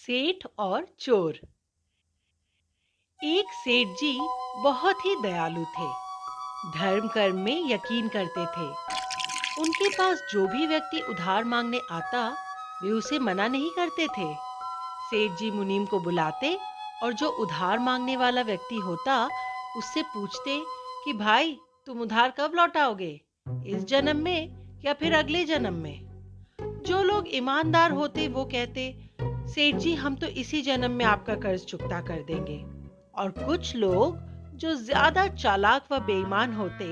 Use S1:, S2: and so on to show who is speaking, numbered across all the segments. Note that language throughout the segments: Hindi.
S1: सेठ और चोर। एक सेठ जी बहुत ही दयालु थे। धर्म कर्म में यकीन करते थे। उनके पास जो भी व्यक्ति उधार मांगने आता, वे उसे मना नहीं करते थे। सेठ जी मुनीम को बुलाते और जो उधार मांगने वाला व्यक्ति होता, उससे पूछते कि भाई, तुम उधार कब लौटाओगे? इस जन्म में या फिर अगले जन्म में? जो लोग ईमानदार होते वो कहते, सेठ जी, हम तो इसी जन्म में आपका कर्ज चुकता कर देंगे। और कुछ लोग जो ज्यादा चालाक व बेईमान होते,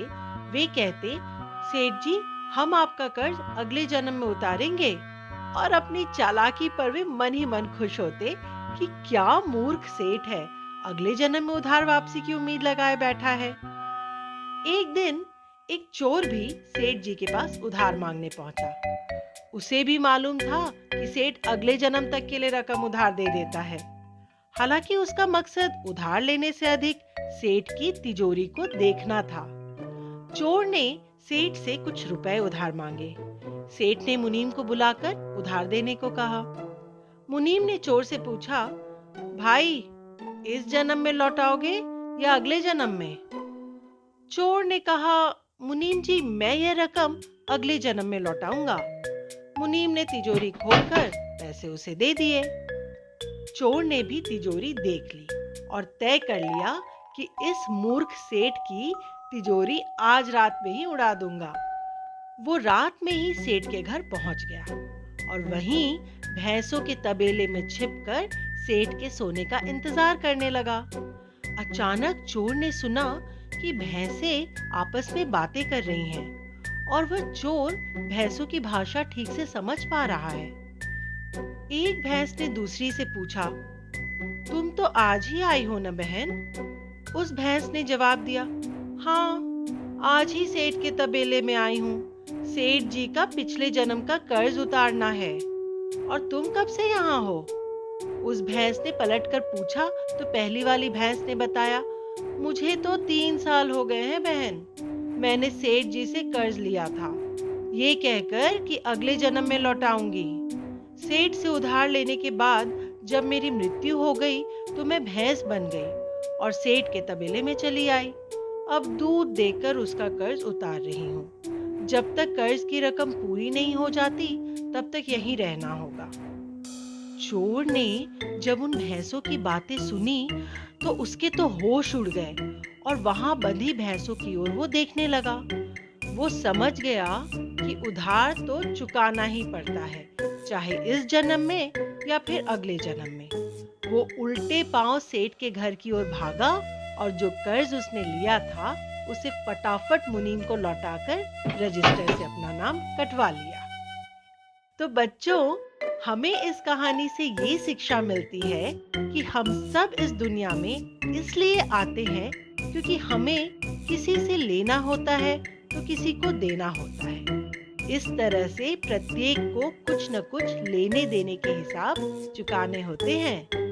S1: वे कहते, सेठ जी, हम आपका कर्ज अगले जन्म में उतारेंगे। और अपनी चालाकी पर वे मन ही मन खुश होते कि क्या मूर्ख सेठ है, अगले जन्म में उधार वापसी की उम्मीद लगाए बैठा है। एक दिन एक चोर भी सेठ जी के पास उधार मांगने पहुंचा। उसे भी मालूम था कि सेठ अगले जन्म तक के लिए रकम उधार दे देता है। हालांकि उसका मकसद उधार लेने से अधिक सेठ की तिजोरी को देखना था। चोर ने सेठ से कुछ रुपए उधार मांगे। सेठ ने मुनीम को बुलाकर उधार देने को कहा। मुनीम ने चोर से पूछा, भाई, इस जन्म में लौटाओगे या अगले जन्म में? चोर ने कहा, मुनीम जी, मैं यह रकम अगले जन्म में लौटाऊंगा। मुनीम ने तिजोरी खोलकर पैसे उसे दे दिए। चोर ने भी तिजोरी देख ली और तय कर लिया कि इस मूर्ख सेठ की तिजोरी आज रात में ही उड़ा दूंगा। वो रात में ही सेठ के घर पहुंच गया और वहीं भैंसों के तबेले में छिपकर सेठ के सोने का इंतजार करने लगा। अचानक चोर ने सुना कि भैंसें आपस में बातें कर रही हैं और वह चोर भैंसों की भाषा ठीक से समझ पा रहा है। एक भैंस ने दूसरी से पूछा, तुम तो आज ही आई हो न बहन? उस भैंस ने जवाब दिया, हाँ, आज ही सेठ के तबेले में आई हूँ। सेठ जी का पिछले जन्म का कर्ज उतारना है। और तुम कब से यहाँ हो? उस भैंस ने पलटकर पूछा तो पहली वाली भैंस ने बताया, मुझे तो 3 साल हो गए हैं बहन। मैंने सेठ जी से कर्ज लिया था, ये कहकर कि अगले जन्म में लौटाऊंगी। सेठ से उधार लेने के बाद जब मेरी मृत्यु हो गई तो मैं भैंस बन गई और सेठ के तबेले में चली आई। अब दूध देकर उसका कर्ज उतार रही हूँ। जब तक कर्ज की रकम पूरी नहीं हो जाती, तब तक यहीं रहना होगा। चोर ने जब उन भैंसों की बातें सुनी तो उसके तो होश उड़ गए और वहां बंधी भैंसों की ओर वो देखने लगा। वो समझ गया कि उधार तो चुकाना ही पड़ता है, चाहे इस जन्म में या फिर अगले जन्म में। वो उल्टे पांव सेठ के घर की ओर भागा और जो कर्ज उसने लिया था, उसे फटाफट मुनीम को लौटाकर रजिस्टर से अपना नाम कटवा लिया। तो बच्चों, हमें इस कहानी से ये शिक्षा मिलती है कि हम सब इस दुनिया में इसलिए आते हैं क्योंकि हमें किसी से लेना होता है तो किसी को देना होता है। इस तरह से प्रत्येक को कुछ न कुछ लेने देने के हिसाब चुकाने होते हैं।